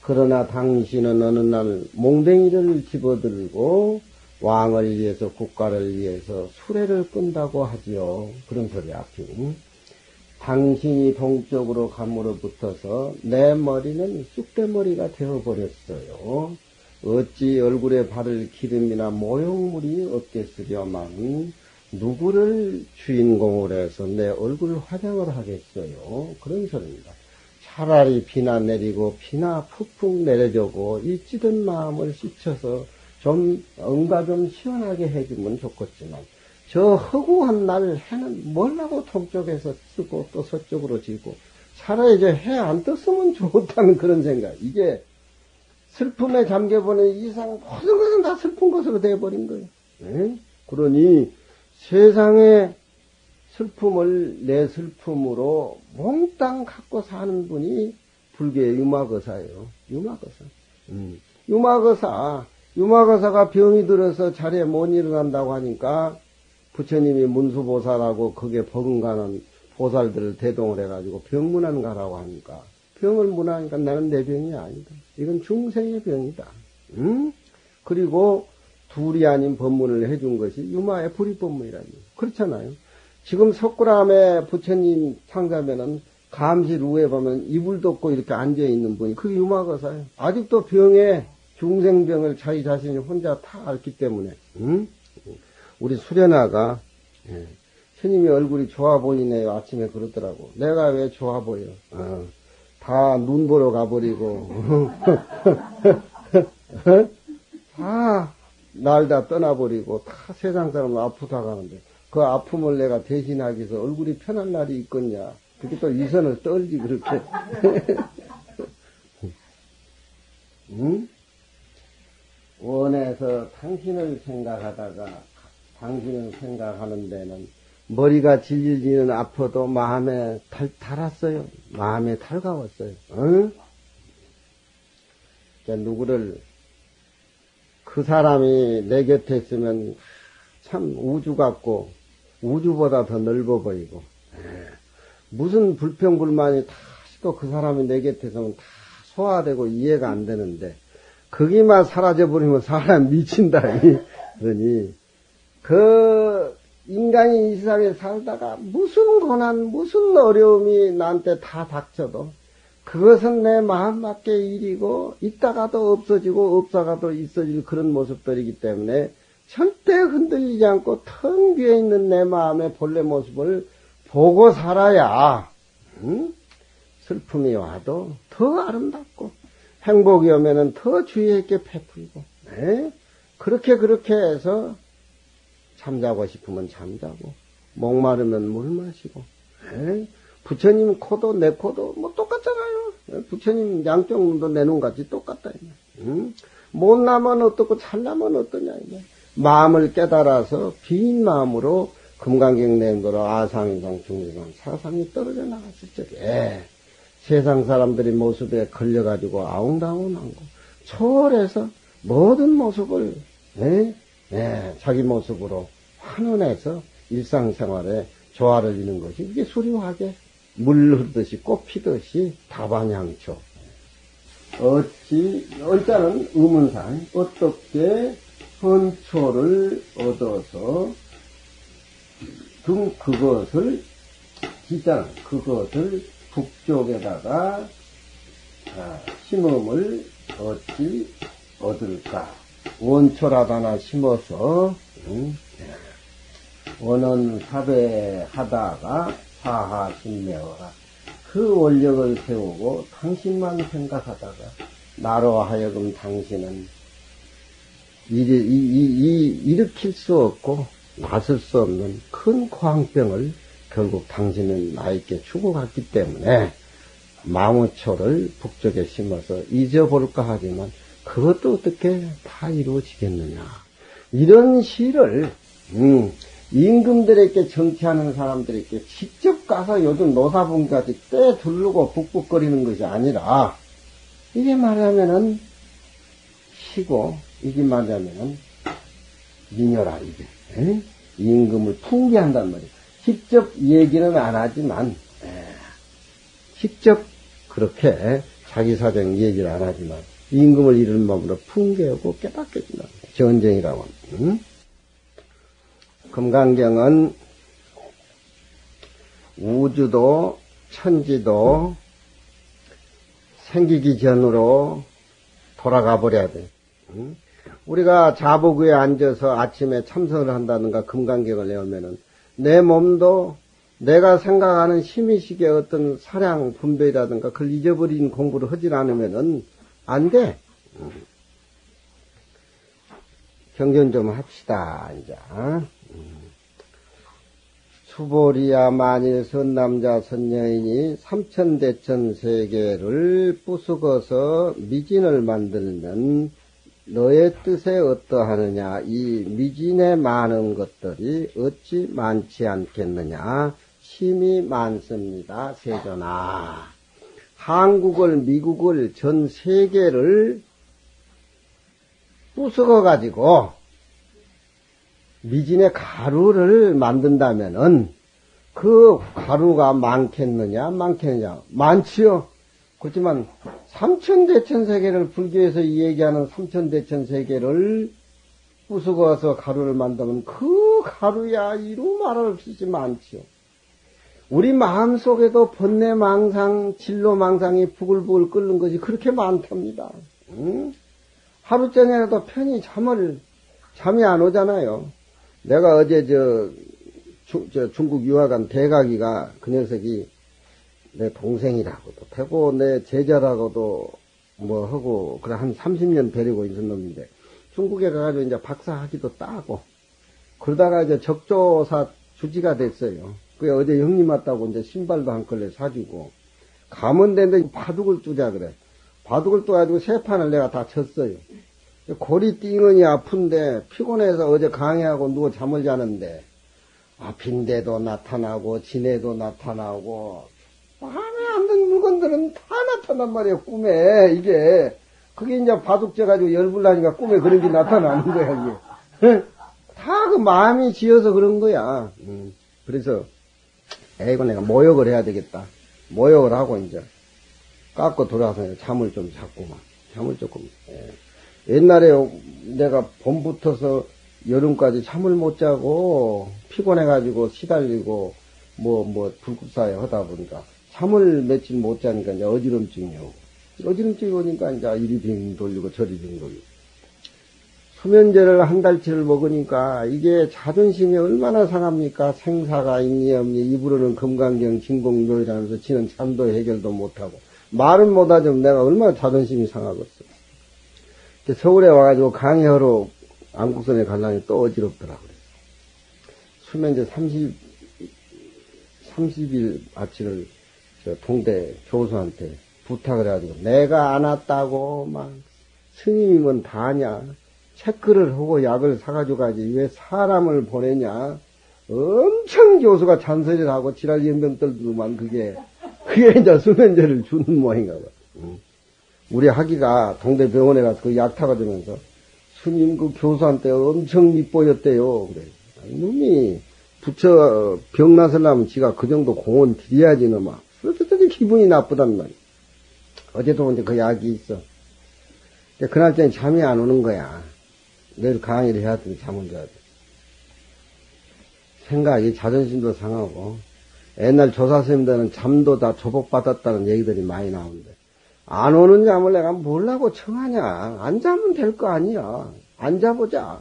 그러나 당신은 어느 날 몽댕이를 집어들고 왕을 위해서 국가를 위해서 수레를 끈다고 하지요. 그런 소리야. 당신이 동쪽으로 감으로부터서 내 머리는 쑥대머리가 되어버렸어요. 어찌 얼굴에 바를 기름이나 모욕물이 없겠으려만 누구를 주인공으로 해서 내 얼굴 화장을 하겠어요. 그런 소리입니다. 차라리 비나 내리고 비나 푹푹 내려주고 이 찌든 마음을 씻혀서 좀 응가 좀 시원하게 해주면 좋겠지만 저 허구한 날 해는 뭘라고 동쪽에서 뜨고 또 서쪽으로 지고 차라리 저 해 안 떴으면 좋다는 그런 생각. 이게 슬픔에 잠겨보는 이상 모든 것은 다 슬픈 것으로 되어버린 거예요. 네? 그러니 세상에 슬픔을 내 슬픔으로 몽땅 갖고 사는 분이 불교의 유마거사예요. 유마거사. 유마거사가 병이 들어서 자리에 못 일어난다고 하니까 부처님이 문수보살하고 거기에 버금가는 보살들을 대동을 해가지고 병문안 가라고 하니까 병을 문하니까 나는 내 병이 아니다. 이건 중생의 병이다. 그리고 둘이 아닌 법문을 해준 것이 유마의 불입법문이라니. 그렇잖아요. 지금 석굴암에 부처님 상자면은 감실 후에 보면 이불 덮고 이렇게 앉아있는 분이 그게 유마거사예요. 아직도 병에 중생병을 자기 자신이 혼자 다 앓기 때문에. 우리 수련아가 스님이 얼굴이 좋아 보이네요. 아침에 그러더라고. 내가 왜 좋아 보여? 다 눈 보러 가버리고 다 날 다 떠나버리고 다 세상 사람 아프다 가는데 그 아픔을 내가 대신하기 위해서 얼굴이 편한 날이 있겠냐. 그렇게 또 위선을 떨지, 그렇게. 응? 원해서 당신을 생각하다가 당신을 생각하는 데는 머리가 질질지는 아파도 마음에 달았어요. 마음에 달가웠어요. 응? 그러니까 누구를 그 사람이 내 곁에 있으면 참 우주 같고 우주보다 더 넓어 보이고 무슨 불평불만이 다 또 그 사람이 내 곁에 있으면 다 소화되고 이해가 안 되는데 거기만 사라져버리면 사람 미친다. 그러니 그 인간이 이 세상에 살다가 무슨 고난 무슨 어려움이 나한테 다 닥쳐도 그것은 내 마음밖의 일이고 있다가도 없어지고 없다가도 있어질 그런 모습들이기 때문에 절대 흔들리지 않고 텅 비어 있는 내 마음의 본래 모습을 보고 살아야 슬픔이 와도 더 아름답고 행복이 오면은 더 주의 있게 베풀고 그렇게 해서 잠자고 싶으면 잠자고 목마르면 물 마시고 부처님 코도 내 코도 뭐 똑같잖아요. 부처님 양쪽 눈도 내 눈 같이 똑같다. 못나면 어떻고 잘나면 어떠냐. 마음을 깨달아서 빈 마음으로 금강경 내음대로 아상이상 중이상 사상이 떨어져 나갔을 적에 세상 사람들이 모습에 걸려가지고 아웅다웅하고 초월해서 모든 모습을 자기 모습으로 환원해서 일상생활에 조화를 이루는 것이 이게 수리화게 물 흐르듯이 꽃 피듯이 다반향초. 어찌 얼자는 의문상 어떻게 헌초를 얻어서 그것을 기장 그것을 북쪽에다가 심음을 어찌 얻을까? 원초라도 하나 심어서 원은 사배하다가 사하신매어라. 그 원력을 세우고 당신만 생각하다가 나로 하여금 당신은 일으킬 수 없고 맞을 수 없는 큰 광병을 결국 당신은 나에게 주고 갔기 때문에 망우초를 북쪽에 심어서 잊어볼까 하지만 그것도 어떻게 다 이루어지겠느냐. 이런 시를 임금들에게 정치하는 사람들에게 직접 가서 요즘 노사분까지 떼 두르고 북북거리는 것이 아니라 이게 말하면은 시고 이게 말하면은 미녀라 이게 임금을 풍기한단 말이에요. 직접 얘기는 안 하지만 직접 그렇게 자기 사정 얘기를 안 하지만 임금을 이루는 마음으로 풍기하고 깨닫게 된다. 전쟁이라고 합니다. 금강경은 우주도 천지도 생기기 전으로 돌아가 버려야 돼. 우리가 자복위에 앉아서 아침에 참선을 한다든가 금강경을 외우면은 내 몸도 내가 생각하는 심의식의 어떤 사량 분별이라든가 그걸 잊어버린 공부를 하질 않으면은 안 돼. 경전 좀 합시다, 이제. 수보리야 만일 선남자 선여인이 삼천대천 세계를 부수고서 미진을 만들면 너의 뜻에 어떠하느냐. 이 미진에 많은 것들이 어찌 많지 않겠느냐. 심이 많습니다. 세존아. 한국을 미국을 전 세계를 부수어가지고 미진의 가루를 만든다면은 그 가루가 많겠느냐 많지요. 그렇지만 삼천대천세계를 불교에서 얘기하는 삼천대천세계를 부수어서 가루를 만들면 그 가루야 이루 말할 수 있지 많지요. 우리 마음속에도 번뇌망상 진로망상이 부글부글 끓는 것이 그렇게 많답니다. 하루 전에라도 편히 잠이 안 오잖아요. 내가 어제 중국 유학한 대가기가 그 녀석이 내 동생이라고도 되고 내 제자라고도 뭐 하고 그래 한 30년 데리고 있는 놈인데 중국에 가가지고 이제 박사학위도 따고 그러다가 이제 적조사 주지가 됐어요. 그 어제 형님 왔다고 이제 신발도 한 컬레 사주고, 가면 되는데 바둑을 두자 그래. 바둑을 떠가지고 세 판을 내가 다 쳤어요. 골이 띵은이 아픈데 피곤해서 어제 강의하고 누워 잠을 자는데 아픈데도 나타나고 지내도 나타나고 마음에 안 드는 물건들은 다 나타난 말이에요. 꿈에 이게 그게 이제 바둑 져가지고 열불나니까 꿈에 그런 게 나타나는 거야 이게. 다 그 마음이 지어서 그런 거야. 그래서 이거 내가 모욕을 해야 되겠다. 모욕을 하고 이제 깎고 돌아서 잠을 좀 잤구만. 잠을 조금. 옛날에 내가 봄부터서 여름까지 잠을 못 자고 피곤해가지고 시달리고 불국사에 하다 보니까 잠을 며칠 못 자니까 이제 어지럼증이 오고 어지럼증이 오니까 이제 이리 빙 돌리고 저리 빙 돌리고 수면제를 한 달치를 먹으니까 이게 자존심이 얼마나 상합니까? 생사가 있니 없니 입으로는 금강경 진공묘이라면서 지는 잠도 해결도 못하고 말은 못하지만 내가 얼마나 자존심이 상하겠어. 서울에 와가지고 강의하러 안국선에 가려니 또 어지럽더라고요. 수면제 30일 아치를 동대 교수한테 부탁을 해가지고 내가 안 왔다고 막 스님이면 다냐 체크를 하고 약을 사가지고 가지 왜 사람을 보내냐 엄청 교수가 잔소리를 하고 지랄 연병 떨더만 그게 이제 수면제를 주는 모양인가 봐. 우리 하기가 동대병원에 가서 그 약 타가지면서 스님 그 교수한테 엄청 밉보였대요. 그래. 놈이 부처 병 나서려면 지가 그 정도 공헌 드려야지 놈아. 그랬더니 기분이 나쁘단 말이야. 어제도 이제 그 약이 있어. 그날짜는 잠이 안 오는 거야. 내일 강의를 해야 되는데 잠을 자야 돼. 생각이 자존심도 상하고 옛날 조사스님들은 잠도 다 조복받았다는 얘기들이 많이 나오는데 안 오는 잠을 내가 뭘라고 청하냐. 안 자면 될 거 아니야. 앉아보자.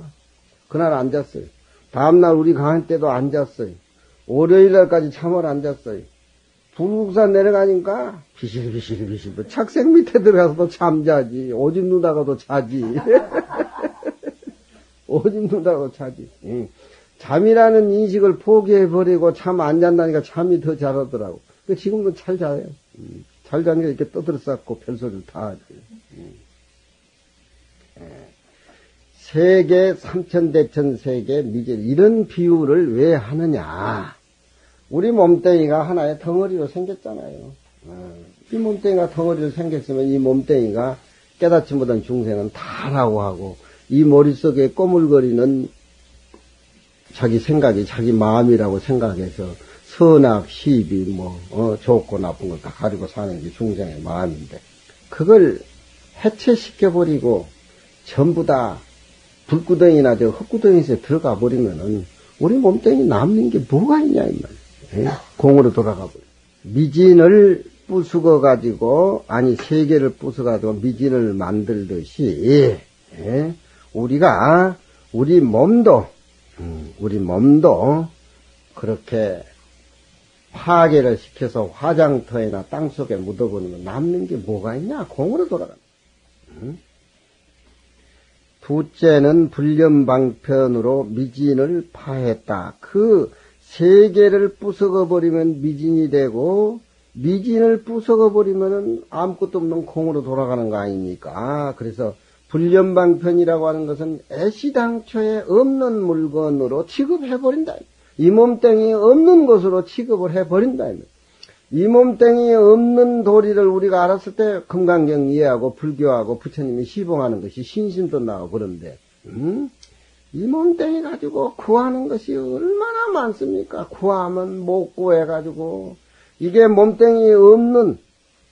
그날 안 잤어요. 다음날 우리 강의 때도 안 잤어요. 월요일날까지 잠을 안 잤어요. 불국산 내려가니까 비실비실 착색 밑에 들어가서도 잠자지. 오줌 누다가도 자지. 오줌 누다가도 자지. 잠이라는 인식을 포기해버리고 잠 안 잔다니까 잠이 더 잘 오더라고. 지금도 잘 자요. 잘 자니까 이렇게 떠들썩고 별소리를 다 하지. 세계, 삼천대천 세계, 미제, 이런 비유를 왜 하느냐. 우리 몸뚱이가 하나의 덩어리로 생겼잖아요. 이 몸뚱이가 덩어리로 생겼으면 이 몸뚱이가 깨닫지 못한 중생은 다라고 하고, 이 머릿속에 꼬물거리는 자기 생각이 자기 마음이라고 생각해서 선악, 시비, 좋고 나쁜 걸 다 가리고 사는 게 중생의 마음인데, 그걸 해체시켜버리고, 전부 다 불구덩이나 저 흙구덩이에 들어가 버리면은, 우리 몸뚱이 남는 게 뭐가 있냐, 이 말이야. 공으로 돌아가 버려. 미진을 부수어가지고, 아니, 세계를 부수어가지고 미진을 만들듯이, 우리 몸도 그렇게 파괴를 시켜서 화장터에나 땅속에 묻어버리면 남는 게 뭐가 있냐? 공으로 돌아간다. 둘째는 불념방편으로 미진을 파했다. 그 세계를 부숴버리면 미진이 되고 미진을 부숴버리면 아무것도 없는 공으로 돌아가는 거 아닙니까? 그래서 불념방편이라고 하는 것은 애시당초에 없는 물건으로 취급해버린다. 이 몸뚱이 없는 것으로 취급을 해버린다. 이 몸뚱이 없는 도리를 우리가 알았을 때 금강경 이해하고 불교하고 부처님이 시봉하는 것이 신심도 나고 그런데 이 몸뚱이 가지고 구하는 것이 얼마나 많습니까? 구하면 못 구해가지고 이게 몸뚱이 없는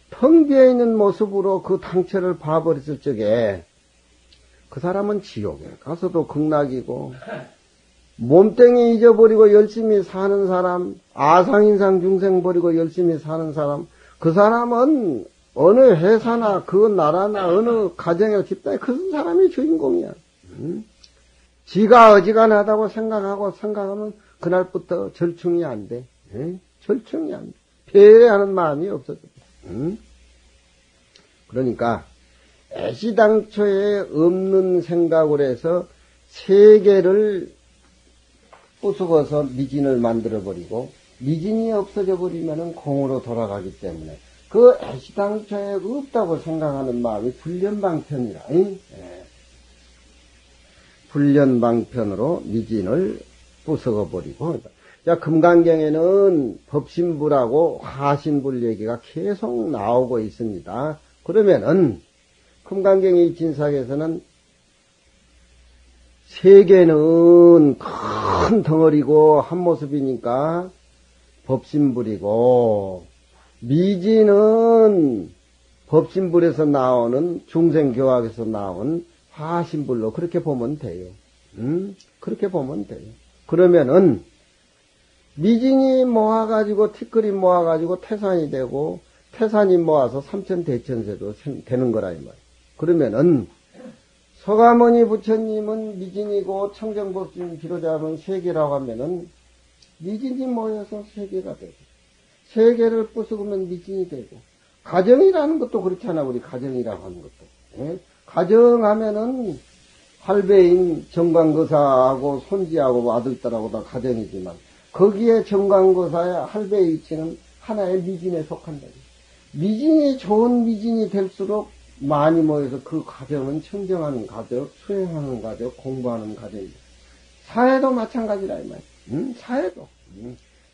텅 비어있는 모습으로 그 당처를 봐버렸을 적에 그 사람은 지옥에 가서도 극락이고 몸뚱이 잊어버리고 열심히 사는 사람, 아상인상 중생 버리고 열심히 사는 사람, 그 사람은 어느 회사나 그 나라나 어느 가정이나 집단에 그 사람이 주인공이야. 지가 어지간하다고 생각하면 그날부터 절충이 안 돼. 절충이 안 돼. 배려하는 마음이 없어져. 그러니까 애시당초에 없는 생각을 해서 세계를 부수고서 미진을 만들어버리고, 미진이 없어져 버리면은 공으로 돌아가기 때문에, 그 애시당초에 없다고 생각하는 마음이 불련방편이라, 예. 불련방편으로 미진을 부숴버리고, 자, 금강경에는 법신불하고 화신불 얘기가 계속 나오고 있습니다. 그러면은, 금강경의 진사에서는 세계는 큰 덩어리고 한 모습이니까 법신불이고, 미진은 법신불에서 나오는 중생교학에서 나온 화신불로 그렇게 보면 돼요. 그렇게 보면 돼요. 그러면은 미진이 모아가지고 티끌이 모아가지고 태산이 되고 태산이 모아서 삼천대천세도 되는 거라 이 말이에요. 그러면은 서가모니 부처님은 미진이고 청정법진 비로자는 세계라고 하면은 미진이 모여서 세계가 되고 세계를 부수면 미진이 되고 가정이라는 것도 그렇잖아. 우리 가정이라고 하는 것도. 예? 가정하면은 할배인 정광거사하고 손지하고 아들딸하고 다 가정이지만 거기에 정광거사의 할배의 위치는 하나의 미진에 속한다. 미진이 좋은 미진이 될수록 많이 모여서 그 가정은 청정하는 가정, 수행하는 가정, 공부하는 가정이다. 사회도 마찬가지라 이 말이야. 사회도.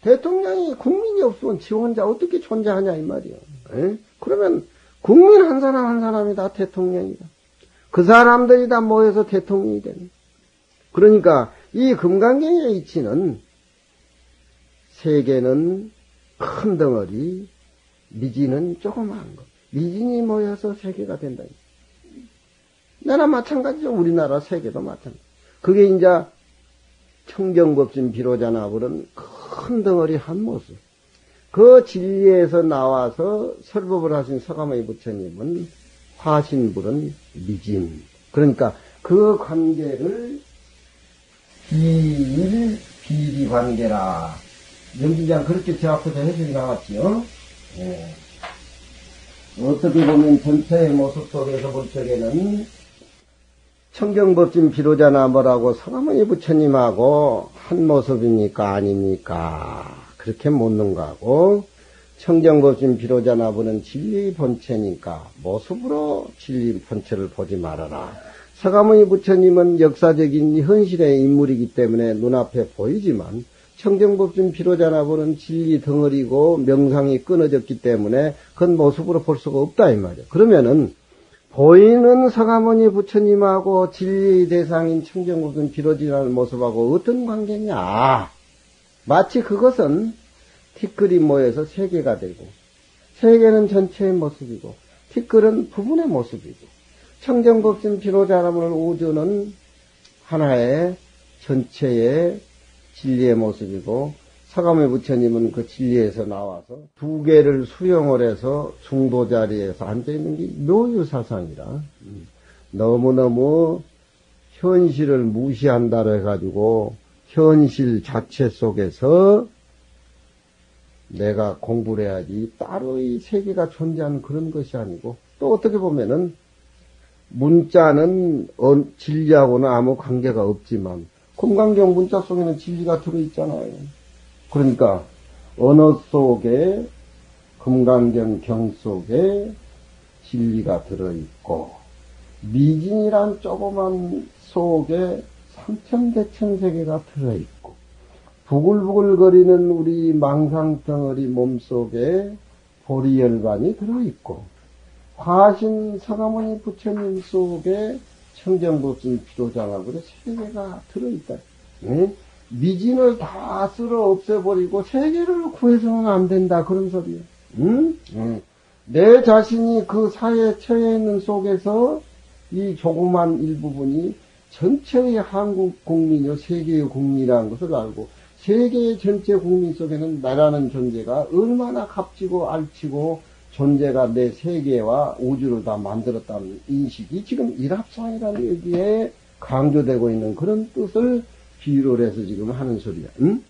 대통령이 국민이 없으면 지 혼자 어떻게 존재하냐 이 말이야. 그러면 국민 한 사람 한 사람이 다 대통령이다. 그 사람들이 다 모여서 대통령이 되는. 그러니까 이 금강경의 이치는 세계는 큰 덩어리, 미진은 조그마한 것. 미진이 모여서 세계가 된다. 나라 마찬가지죠. 우리나라 세계도 마찬가지. 그게 이제 청정법진 비로자나불은 큰 덩어리 한 모습. 그 진리에서 나와서 설법을 하신 서가모니 부처님은 화신불은 미진. 그러니까 그 관계를 비리 관계라. 영진장 그렇게 제 앞에서 해석이 나왔지요. 예. 어떻게 보면 전체의 모습 속에서 볼 적에는 청정법진 비로자나 뭐라고 서가모니 부처님하고 한 모습입니까 아닙니까? 그렇게 묻는 거하고 청정법진 비로자나 보는 진리 본체니까 모습으로 진리 본체를 보지 말아라. 서가모니 부처님은 역사적인 현실의 인물이기 때문에 눈앞에 보이지만 청정법진 비로자나 보는 진리 덩어리고 명상이 끊어졌기 때문에 그건 모습으로 볼 수가 없다 이 말이야. 그러면은 보이는 서가모니 부처님하고 진리의 대상인 청정법진 비로자나 모습하고 어떤 관계냐? 마치 그것은 티끌이 모여서 세계가 되고 세계는 전체의 모습이고 티끌은 부분의 모습이고 청정법진 비로자나물 우주는 하나의 전체의 진리의 모습이고 서가모니 부처님은 그 진리에서 나와서 두 개를 수용을 해서 중도 자리에서 앉아있는 게 묘유사상이라 너무너무 현실을 무시한다고 해가지고 현실 자체 속에서 내가 공부를 해야지 따로 이 세계가 존재하는 그런 것이 아니고 또 어떻게 보면은 문자는 진리하고는 아무 관계가 없지만 금강경 문자 속에는 진리가 들어있잖아요. 그러니까 언어 속에 금강경 경 속에 진리가 들어있고 미진이란 조그만 속에 삼천대천세계가 들어있고 부글부글거리는 우리 망상덩어리 몸속에 보리열반이 들어있고 화신 서가모니 부처님 속에 청정법진 비로자나불의 세계가 들어있다. 네? 미진을 다 쓸어 없애버리고 세계를 구해서는 안 된다. 그런 소리예요. 내 자신이 그 사회에 처해 있는 속에서 이 조그만 일부분이 전체의 한국 국민이요 세계의 국민이라는 것을 알고 세계의 전체 국민 속에는 나라는 존재가 얼마나 값지고 알치고 존재가 내 세계와 우주를 다 만들었다는 인식이 지금 일합상이라는 얘기에 강조되고 있는 그런 뜻을 비유를 해서 지금 하는 소리야. 응?